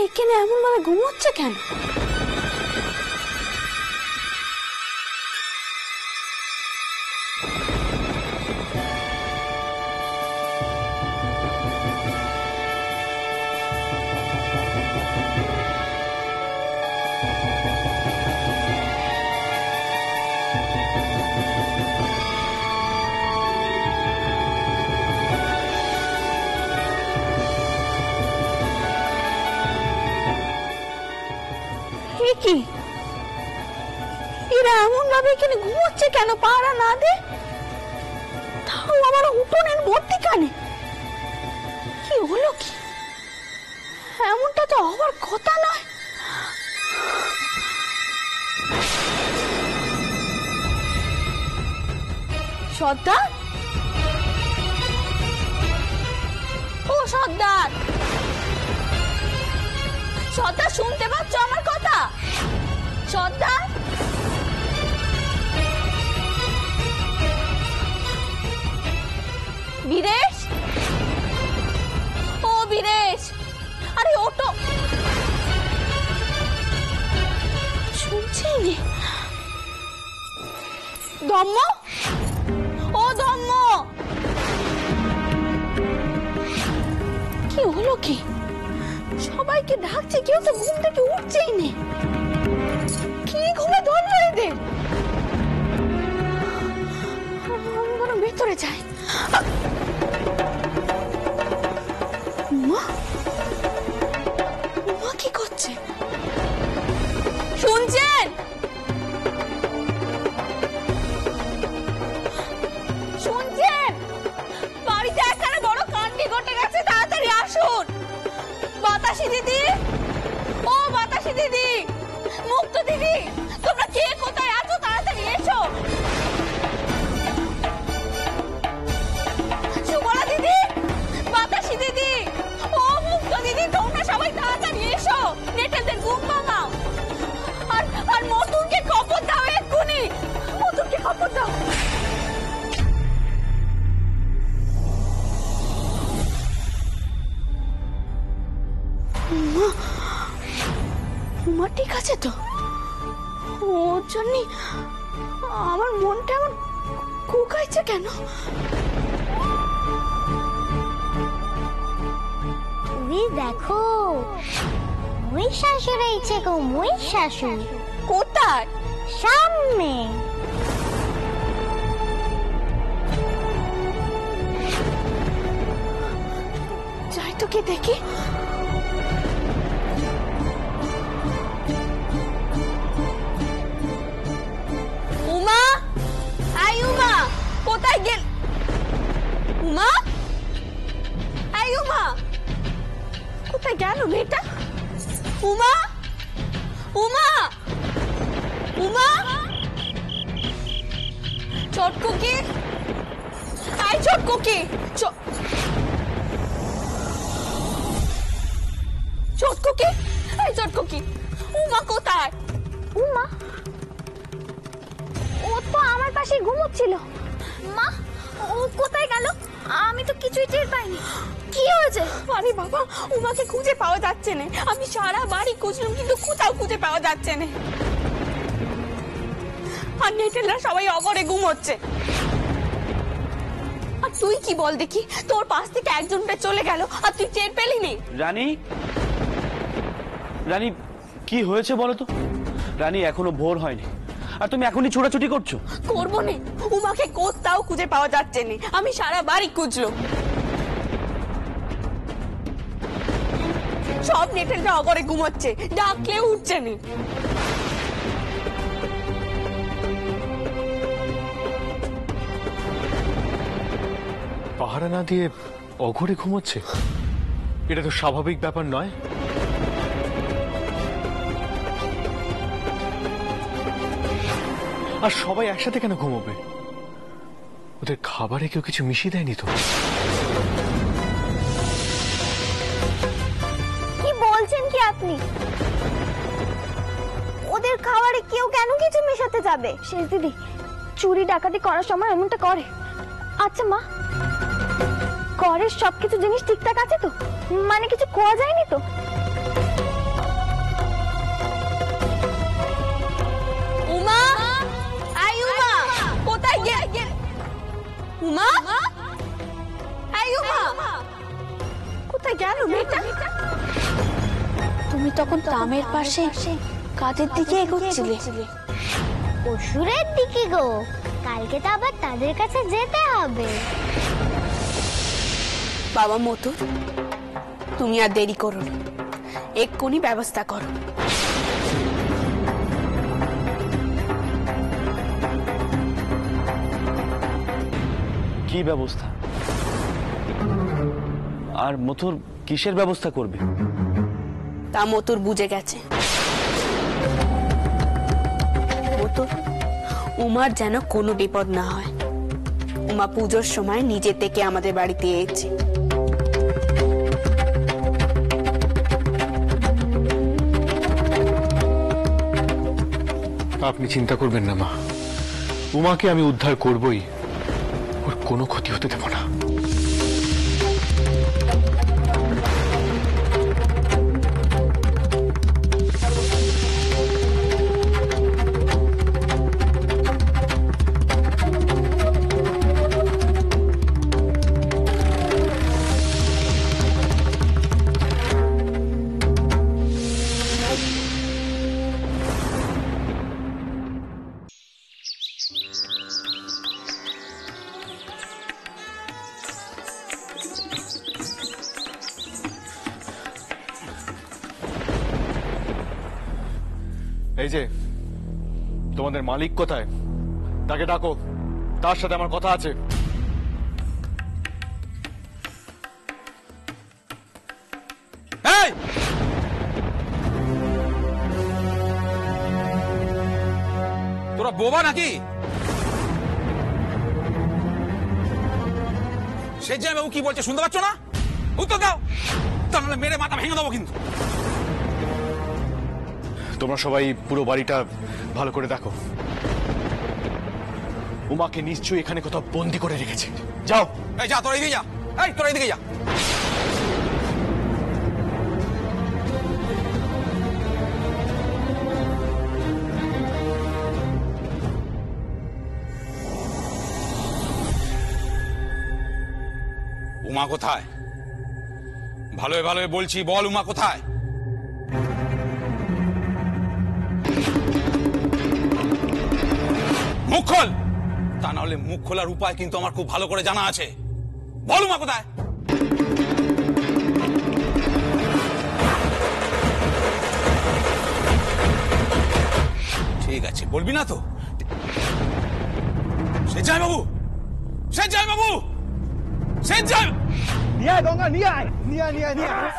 এখানে এমন ভাবে ঘুমোচ্ছে কেন? কি এরা এমন ভাবে এখানে ঘুমোচ্ছে কেন? পাহারা না দে, তাও আমার উঠোনের মধ্যিখানে। কি হলো কি? এমনটা তো হওয়ার কথা নয়। সর্দার, ও সর্দার, সর্দার শুনতে পাচ্ছ আমার কথা? সর্দার, বীরেশ, ও বীরেশ, আরে ওটো। শুনছেন? ধম্ম, ও ধম্ম, কি হলো কি? সবাইকে ডাকছে, কেউ তো ঘুম থেকে উঠছেই না। কি ঘুমে ধরলো এদের? আমি বরং ভেতরে যাই। মা, মা কি করছে? শুনছেন? শুনছেন? বাড়িতে এখানে বড় কাণ্ডি ঘটে গেছে, তাড়াতাড়ি আসুন। বাতাসি দিদি, ও বাতাসি দিদি, মুক্ত দিদি, তোমরা কে কোথায় আছো? তাড়াতাড়ি এসো। সুবলা দিদি, বাতাসি দিদি, ও মুক্ত দিদি, তোমরা সবাই তাড়াতাড়ি এসো। নেটেলদের ঘুম ভাঙাও। আর মতুনকে খবর দাও এক্ষুনি, মতুনকে খবর দাও। মা ঠিক আছে তো? ওর জন্য আমার মনটা এমন কুকাইছে কেন? তুমি দেখো, মহিষাসুর এইছে গো, মহিষাসুর। কোথায়? সামনে। যাই তো কি দেখি। উমা, আই উমা, কোথায় গেল? উমা, আই উমা, কোথায় গেল মেয়েটা? উমা, উমা, উমা, চটকুকি, আই চটকুকি, চটকুকি, আই চটকুকি, উমা কোথায়? উমা, ও তো আমার পাশে ঘুমোচ্ছিল। মা, ও কোথায় গেল? আমি তো কিছুই টের পাইনি। কি হয়েছে? আরে বাবা, উমাকে খুঁজে পাওয়া যাচ্ছে না। আমি সারা বাড়ি খুঁজলাম, কিন্তু কোথাও খুঁজে পাওয়া যাচ্ছে না। আর নেটেলরা সবাই অগরে ঘুমোচ্ছে। আর তুই কি বল দেখি, তোর পাশ থেকে একজনটা চলে গেল আর তুই টের পেলি নি? রানী, রানী কি হয়েছে বলো তো? রানী এখনো ভোর হয়নি আর তুমি এখনই ছোটাছুটি করছো? করবো না, উমাকে কোথাও খুঁজে পাওয়া যাচ্ছে না। আমি সারা বাড়ি খুঁজলো, সব নেটেলরা অগরে ঘুমোচ্ছে, ডাকলেও উঠছে না। পাহারা না দিয়ে অঘরে ঘুমোচ্ছে, এটা তো স্বাভাবিক ব্যাপার নয়। আর সবাই একসাথে কেন ঘুমোবে? ওদের খাবারে কেউ কিছু মিশিয়ে দেয়নি তো? কি বলছেন কি আপনি? ওদের খাবারে কেউ কেন কিছু মেশাতে যাবে? শেষ দিদি চুরি ডাকাতি করার সময় এমনটা করে। আচ্ছা মা, ঘরের সবকিছু জিনিস ঠিকঠাক আছে তো? মানে কিছু খোয়া যায়নি তো? উমা, এই উমা, কোথায় গেল মেয়েটা? তুমি তখন তামের পাশে কাদের দিকে এগোচ্ছিলে? অসুরের দিকে গো, কালকে তো আবার তাদের কাছে যেতে হবে। বাবা মতুর, তুমি আর দেরি করো না, এক্ষুনি ব্যবস্থা করো। কি ব্যবস্থা? আর মথুর কিসের ব্যবস্থা করবে? তা মতুর বুঝে গেছে। মতুর, উমার যেন কোনো বিপদ না হয়। উমা পুজোর সময় নিজে থেকে আমাদের বাড়িতে এসেছে। আপনি চিন্তা করবেন না মা, উমাকে আমি উদ্ধার করবই, ওর কোনো ক্ষতি হতে দেব না। এই যে তোমাদের মালিক কোথায়? তাকে ডাকো, তার সাথে আমার কথা আছে। এই! তোরা বোবা নাকি? সে যে বাবু কি বলছে শুনতে পাচ্ছ না? উত্তর দাও, তাহলে মেরে মাথা ভেঙে দেবো কিন্তু। তোমরা সবাই পুরো বাড়িটা ভালো করে দেখো। উমাকে নিশ্চয়ই এখানে কোথাও বন্দি করে রেখেছে। যাও। এই যা, তোরা এদিকে যা। এই তোরা এদিকে যা। উমা কোথায়? ভালোই ভালোই বলছি, বল উমা কোথায়? মুখ খোল, তা না হলে মুখ খোলার উপায় কিন্তু আমার খুব ভালো করে জানা আছে। বল উমা কোথায়? ঠিক আছে, বলবি না তো? সে যায় বাবু, সে যায় বাবু, সে যায়। নিয়ে আয় গঙ্গা, নিয়ে আয়, নিয়ে আয়, নিয়ে আয়, নিয়ে আয়।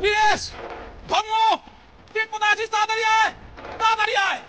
বীরেশ, ধর্ম, কে কোথায় আছিস? তাড়াতাড়ি আয়, তাড়াতাড়ি আয়।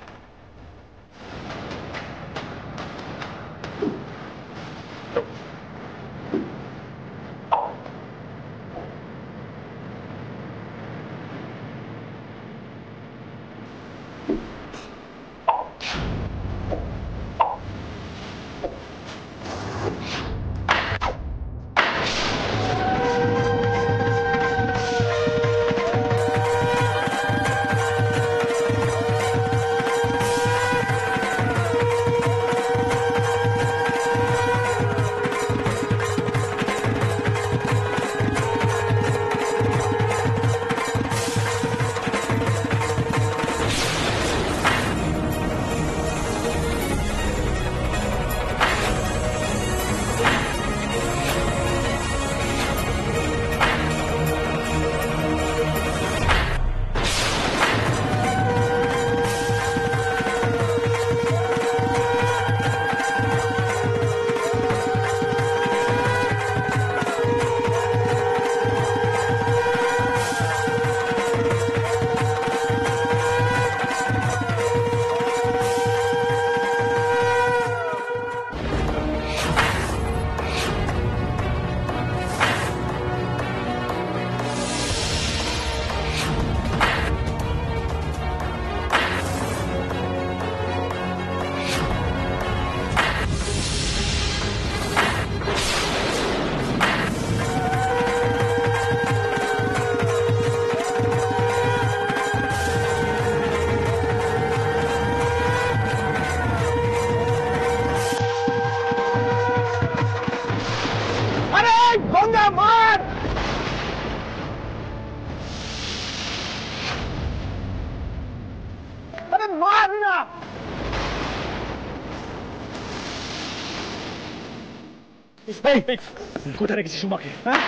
কোথায় রেখেছিস উমাকে? হ্যাঁ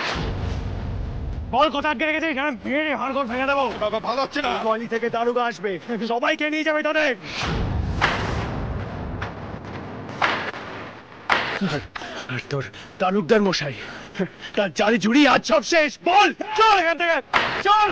বল, কোথায় আটকে রেখেছিস? মেরে হাড়গোড় ভেঙে দেবো। ভালো হচ্ছে না। গলি থেকে দারোগা আসবে, সবাইকে নিয়ে যাবে তোদের। আর তোর তালুকদার মশাই, তার জারি জুড়ি আজ সব শেষ। বল, চল এখান থেকে, চল।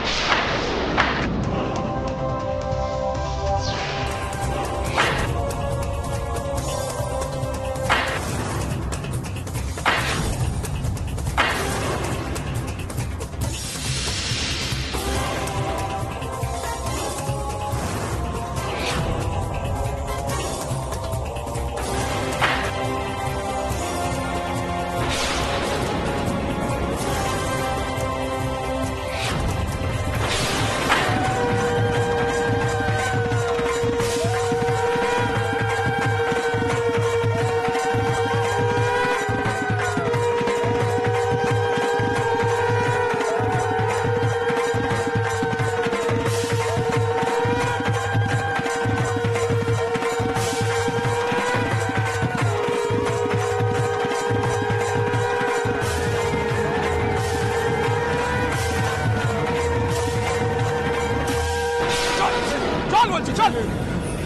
চল বলছি, চল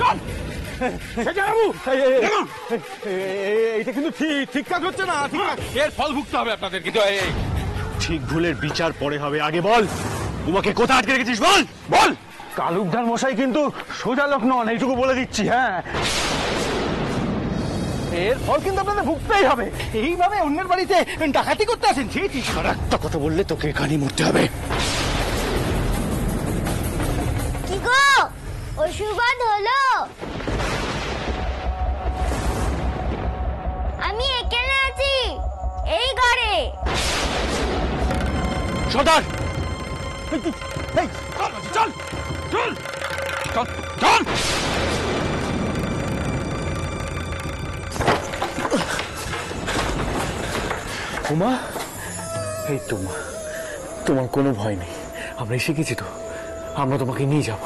চল। এইটা কিন্তু ঠিক কাজ হচ্ছে না। এর ফল ভুগতে হবে আপনাদের, কিন্তু ঠিক ভুলের বিচার পরে হবে। আগে বল, উমাকে কোথায় আটকে রেখেছিস? বল বল। তালুকদার মশাই কিন্তু সোজা লোক নন, এইটুকু বলে দিচ্ছি। হ্যাঁ, এর ফল কিন্তু আপনাদের ভুগতেই হবে। এইভাবে অন্যের বাড়িতে ডাকাতি করতে আসেন? আর একটা কথা বললে তোকে এখানে মরতে হবে। কি গো, অশুবাদ হলো? আমি এখানে আছি, এই ঘরে। সর্দার, চল চল চল চল। উমা, এই তো মা, তোমার কোনো ভয় নেই। আমরা এসে গেছি তো, আমরা তোমাকে নিয়ে যাব।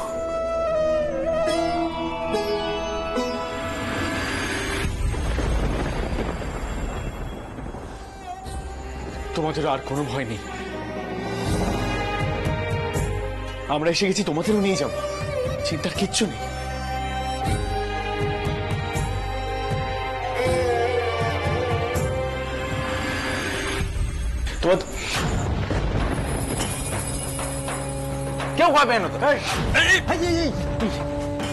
তোমাদের আর কোনো ভয় নেই, আমরা এসে গেছি, তোমাদেরও নিয়ে যাব। চিন্তার কিচ্ছু নেই। তোমার কেউ খাবে না তো।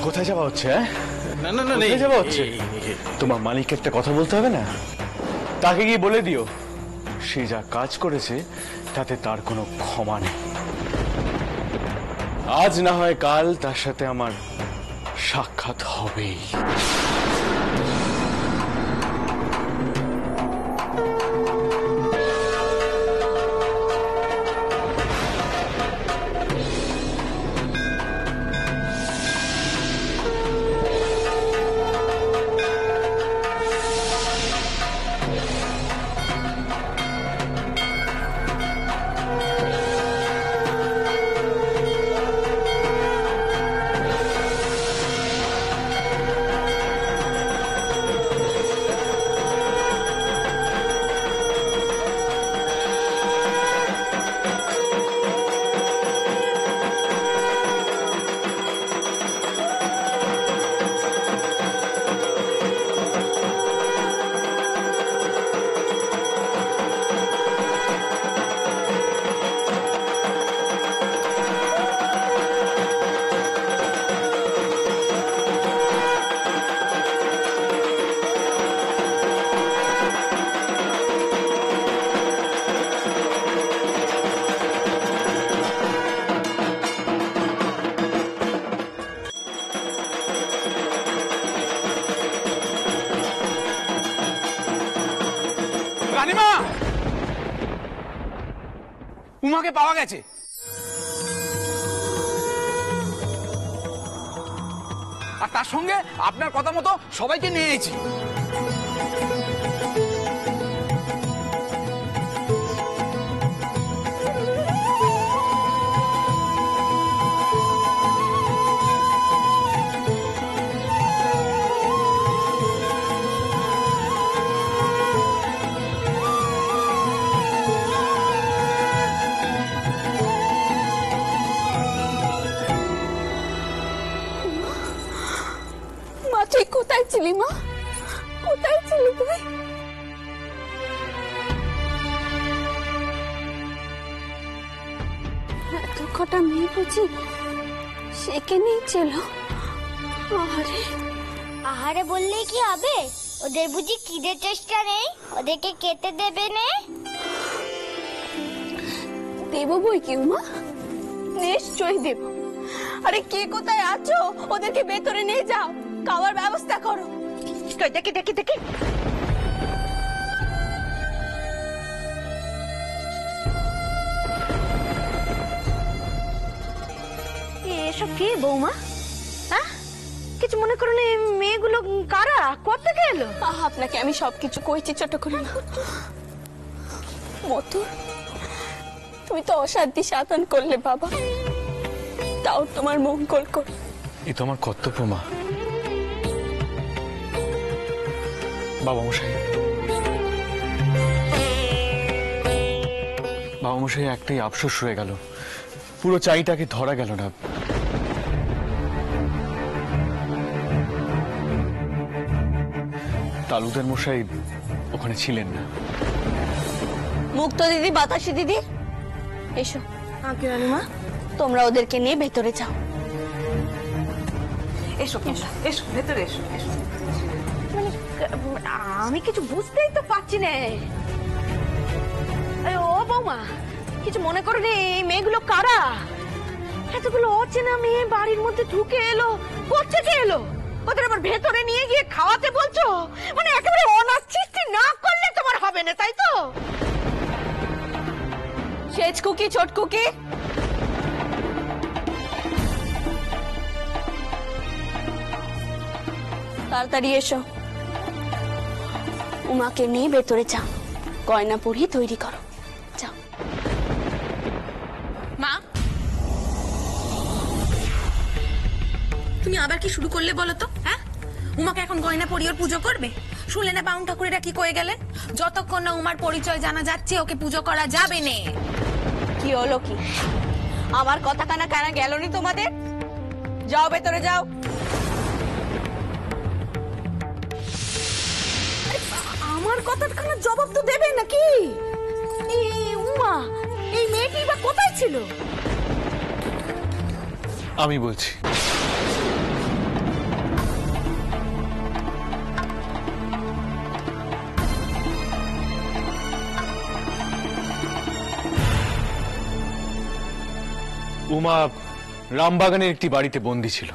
কোথায় যাওয়া হচ্ছে? হ্যাঁ, না না না, কোথায় যাওয়া হচ্ছে? তোমার মালিককে একটা কথা বলতে হবে না? তাকে গিয়ে বলে দিও, সে যা কাজ করেছে তাতে তার কোনো ক্ষমা নেই। আজ না হয় কাল তার সাথে আমার সাক্ষাৎ হবেই। রানীমা, উমাকে পাওয়া গেছে। আর তার সঙ্গে আপনার কথা মতো সবাইকে নিয়ে এসেছি। ছিলি মা? কোথায় ছিলি তুই? এত কটা মেয়ে বুঝি সেখানেই ছিল। আরে আহারে বললেই কি হবে? ওদের বুঝি খিদের চেষ্টা নেই? ওদেরকে খেতে দেবে না? দেব বই কি মা, নিশ্চয়ই দেব। আরে কে কোথায় আছো? ওদেরকে ভেতরে নিয়ে যাও, খাওয়ার ব্যবস্থা করো। দেখি দেখি দেখি এসব কি বৌমা? হ্যাঁ, কিছু মনে করো না, মেয়েগুলো কারা, কোত্থেকে এলো? আপনাকে আমি সবকিছু কইছি ছোট করে না। মতো তুমি তো অশান্তি সাধন করলে বাবা, তাও তোমার মঙ্গল কর। এ তো আমার কর্তব্য মা। বাবা মশাই, বাবা মশাই, একটাই আফসোস রয়ে গেল, পুরো চাইটাকে ধরা গেল না। তালুকদার মশাই ওখানে ছিলেন না। মুক্ত দিদি, বাতাসি দিদি, এসো। আগে রানীমা, তোমরা ওদেরকে নিয়ে ভেতরে যাও। এসো এসো ভেতরে এসো এসো। আমি কিছু বুঝতেই তো পারছি না। ও বৌমা, কিছু মনে করো না, এই মেয়েগুলো কারা? এতগুলো অচেনা মেয়ে বাড়ির মধ্যে ঢুকে এলো, কোত্থেকে এলো? ওদের আবার ভেতরে নিয়ে গিয়ে খাওয়াতে বলছো? মানে একেবারে অনাথ সৃষ্টি না করলে তোমার হবে না, তাই তো? সেজ কুকি, ছোট কুকি, তাড়াতাড়ি এসো। উমাকে নিয়ে ভেতরে যাও, গয়না পরিয়ে তৈরি করো, যাও। মা, তুমি আবার কি শুরু করলে বলো তো? হ্যাঁ, উমাকে এখন গয়না পরিয়ে ওর পুজো করবে? শুনলে না বাউন ঠাকুরেরা কি কয়ে গেলেন? যতক্ষণ না উমার পরিচয় জানা যাচ্ছে ওকে পুজো করা যাবে না। কি হলো কি? আমার কথা কানা কানা গেলনি তোমাদের? যাও ভেতরে যাও। আমার কথার কোনো জবাব তো দেবে নাকি? উমা, এই মেয়েটি বা কোথায় ছিল? আমি বলছি। উমা রামবাগানের একটি বাড়িতে বন্দী ছিল।